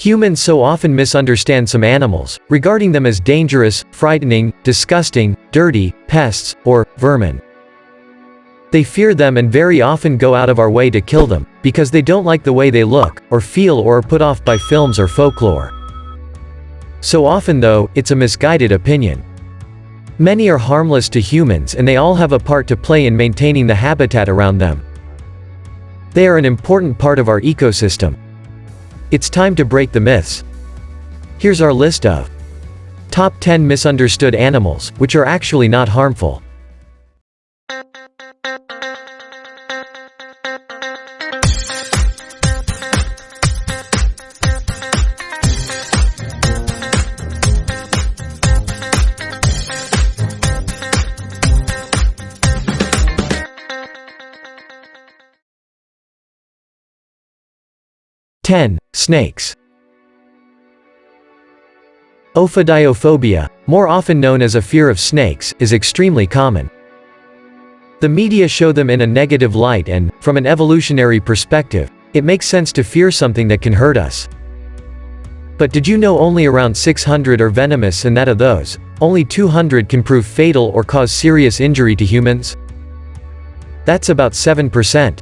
Humans so often misunderstand some animals, regarding them as dangerous, frightening, disgusting, dirty, pests, or vermin. They fear them and very often go out of our way to kill them, because they don't like the way they look, or feel, or are put off by films or folklore. So often though, it's a misguided opinion. Many are harmless to humans and they all have a part to play in maintaining the habitat around them. They are an important part of our ecosystem. It's time to break the myths. Here's our list of top 10 misunderstood animals, which are actually not harmful. Snakes. Ophidiophobia, more often known as a fear of snakes, is extremely common. The media show them in a negative light and, from an evolutionary perspective, it makes sense to fear something that can hurt us. But did you know only around 600 are venomous and that of those, only 200 can prove fatal or cause serious injury to humans? That's about 7%.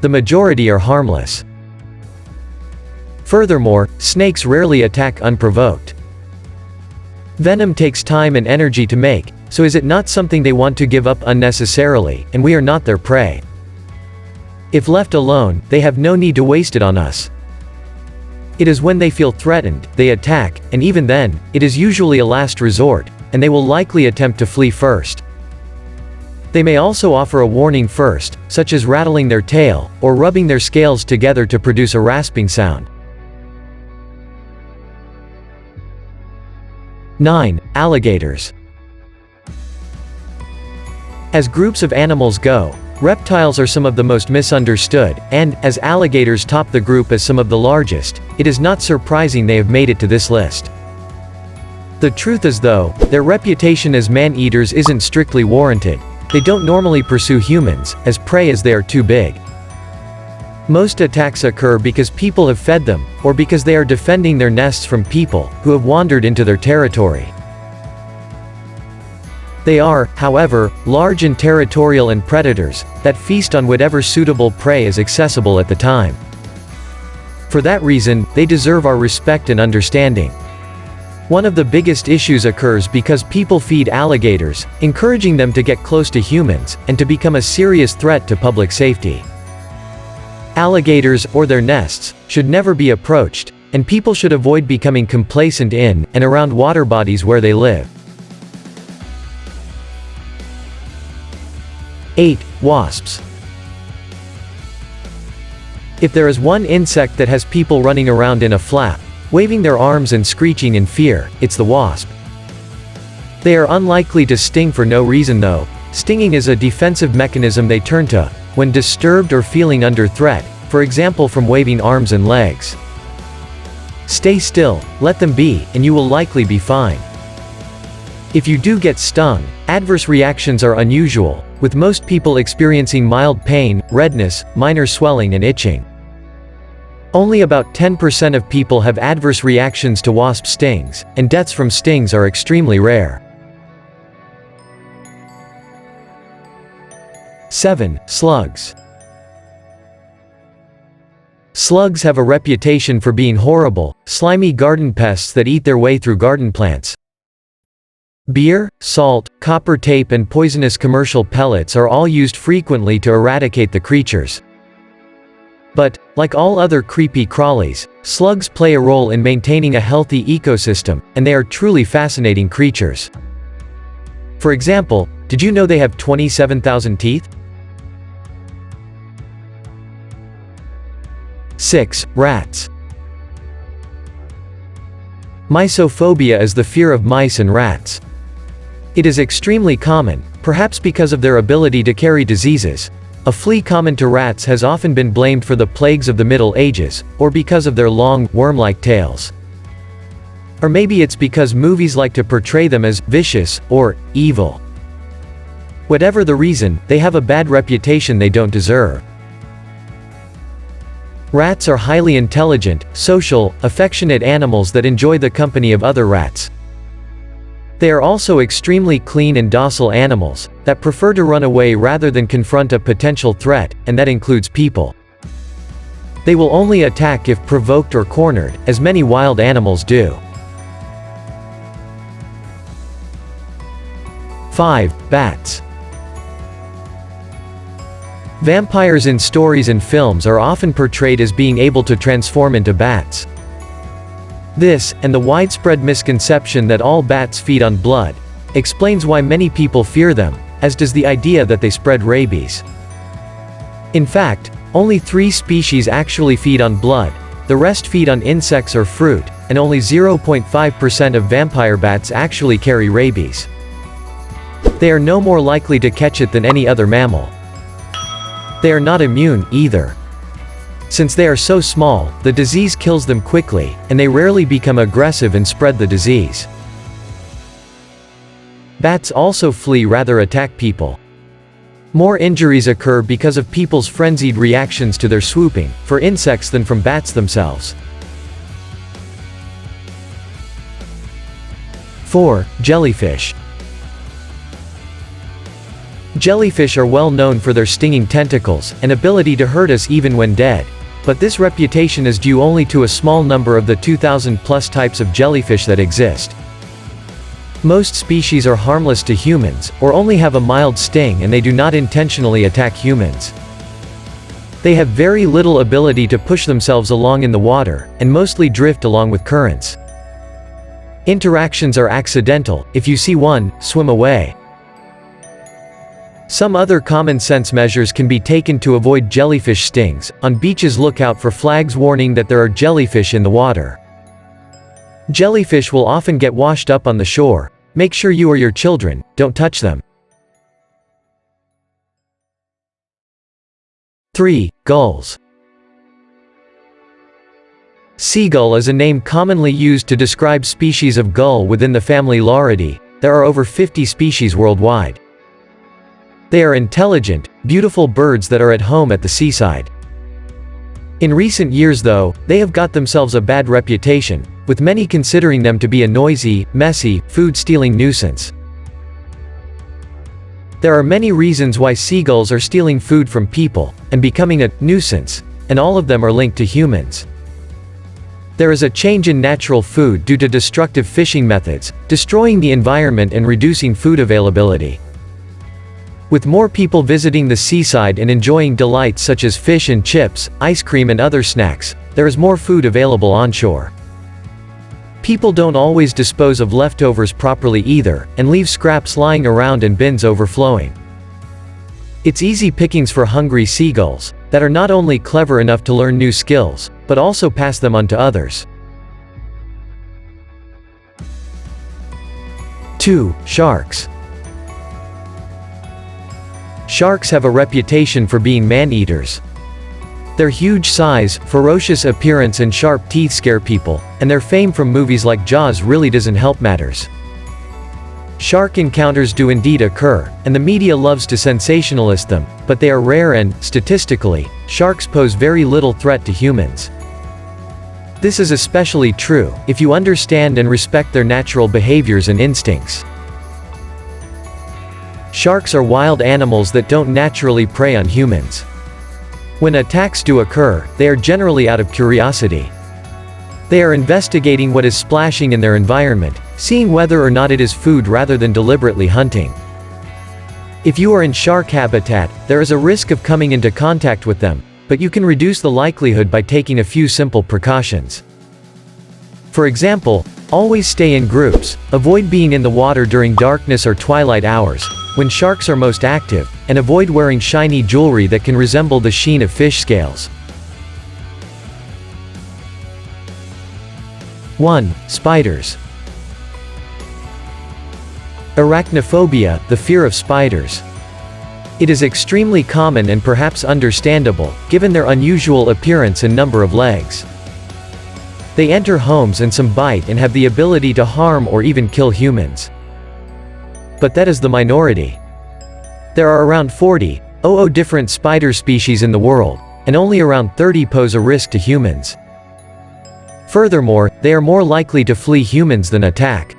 The majority are harmless. Furthermore, snakes rarely attack unprovoked. Venom takes time and energy to make, so is it not something they want to give up unnecessarily, and we are not their prey. If left alone, they have no need to waste it on us. It is when they feel threatened, they attack, and even then, it is usually a last resort, and they will likely attempt to flee first. They may also offer a warning first, such as rattling their tail, or rubbing their scales together to produce a rasping sound. 9. Alligators. As groups of animals go, reptiles are some of the most misunderstood, and, as alligators top the group as some of the largest, it is not surprising they have made it to this list. The truth is though, their reputation as man-eaters isn't strictly warranted. They don't normally pursue humans, as prey as they are too big. Most attacks occur because people have fed them, or because they are defending their nests from people who have wandered into their territory. They are, however, large and territorial and predators that feast on whatever suitable prey is accessible at the time. For that reason, they deserve our respect and understanding. One of the biggest issues occurs because people feed alligators, encouraging them to get close to humans, and to become a serious threat to public safety. Alligators, or their nests, should never be approached, and people should avoid becoming complacent in and around water bodies where they live. 8. Wasps. If there is one insect that has people running around in a flap, waving their arms and screeching in fear, it's the wasp. They are unlikely to sting for no reason though. Stinging is a defensive mechanism they turn to when disturbed or feeling under threat, for example from waving arms and legs. Stay still, let them be, and you will likely be fine. If you do get stung, adverse reactions are unusual, with most people experiencing mild pain, redness, minor swelling and itching. Only about 10% of people have adverse reactions to wasp stings, and deaths from stings are extremely rare. 7. Slugs. Slugs have a reputation for being horrible, slimy garden pests that eat their way through garden plants. Beer, salt, copper tape and poisonous commercial pellets are all used frequently to eradicate the creatures. But, like all other creepy crawlies, slugs play a role in maintaining a healthy ecosystem, and they are truly fascinating creatures. For example, did you know they have 27,000 teeth? 6. Rats. Mysophobia is the fear of mice and rats. It is extremely common, perhaps because of their ability to carry diseases. A flea common to rats has often been blamed for the plagues of the Middle Ages, or because of their long, worm-like tails. Or maybe it's because movies like to portray them as vicious or evil. Whatever the reason, they have a bad reputation they don't deserve. Rats are highly intelligent, social, affectionate animals that enjoy the company of other rats. They are also extremely clean and docile animals, that prefer to run away rather than confront a potential threat, and that includes people. They will only attack if provoked or cornered, as many wild animals do. 5. Bats. Vampires in stories and films are often portrayed as being able to transform into bats. This, and the widespread misconception that all bats feed on blood, explains why many people fear them, as does the idea that they spread rabies. In fact, only 3 species actually feed on blood, the rest feed on insects or fruit, and only 0.5% of vampire bats actually carry rabies. They are no more likely to catch it than any other mammal. They are not immune, either. Since they are so small, the disease kills them quickly, and they rarely become aggressive and spread the disease. Bats also flee rather attack people. More injuries occur because of people's frenzied reactions to their swooping, for insects than from bats themselves. 4. Jellyfish. Jellyfish are well known for their stinging tentacles, and ability to hurt us even when dead. But this reputation is due only to a small number of the 2,000+ types of jellyfish that exist. Most species are harmless to humans, or only have a mild sting, and they do not intentionally attack humans. They have very little ability to push themselves along in the water, and mostly drift along with currents. Interactions are accidental. If you see one, swim away. Some other common sense measures can be taken to avoid jellyfish stings. On beaches, look out for flags warning that there are jellyfish in the water. Jellyfish will often get washed up on the shore. Make sure you or your children don't touch them. 3. Gulls. Seagull is a name commonly used to describe species of gull within the family Lauridae. There are over 50 species worldwide. They are intelligent, beautiful birds that are at home at the seaside. In recent years, though, they have got themselves a bad reputation, with many considering them to be a noisy, messy, food-stealing nuisance. There are many reasons why seagulls are stealing food from people, and becoming a nuisance, and all of them are linked to humans. There is a change in natural food due to destructive fishing methods, destroying the environment and reducing food availability. With more people visiting the seaside and enjoying delights such as fish and chips, ice cream and other snacks, there is more food available onshore. People don't always dispose of leftovers properly either, and leave scraps lying around and bins overflowing. It's easy pickings for hungry seagulls, that are not only clever enough to learn new skills, but also pass them on to others. 2. Sharks. Sharks have a reputation for being man-eaters. Their huge size, ferocious appearance and sharp teeth scare people, and their fame from movies like Jaws really doesn't help matters. Shark encounters do indeed occur, and the media loves to sensationalist them, but they are rare and, statistically, sharks pose very little threat to humans. This is especially true if you understand and respect their natural behaviors and instincts. Sharks are wild animals that don't naturally prey on humans. When attacks do occur, they are generally out of curiosity. They are investigating what is splashing in their environment, seeing whether or not it is food rather than deliberately hunting. If you are in shark habitat, there is a risk of coming into contact with them, but you can reduce the likelihood by taking a few simple precautions. For example, always stay in groups, avoid being in the water during darkness or twilight hours, when sharks are most active, and avoid wearing shiny jewelry that can resemble the sheen of fish scales. 1. Spiders. Arachnophobia, the fear of spiders. It is extremely common and perhaps understandable, given their unusual appearance and number of legs. They enter homes and some bite and have the ability to harm or even kill humans. But that is the minority. There are around 40,000 different spider species in the world, and only around 30 pose a risk to humans. Furthermore, they are more likely to flee humans than attack.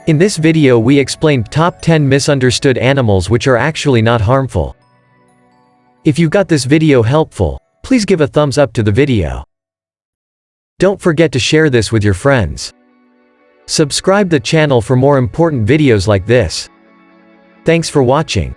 In this video we explained top 10 misunderstood animals which are actually not harmful. If you got this video helpful, please give a thumbs up to the video. Don't forget to share this with your friends. Subscribe the channel for more important videos like this. Thanks for watching.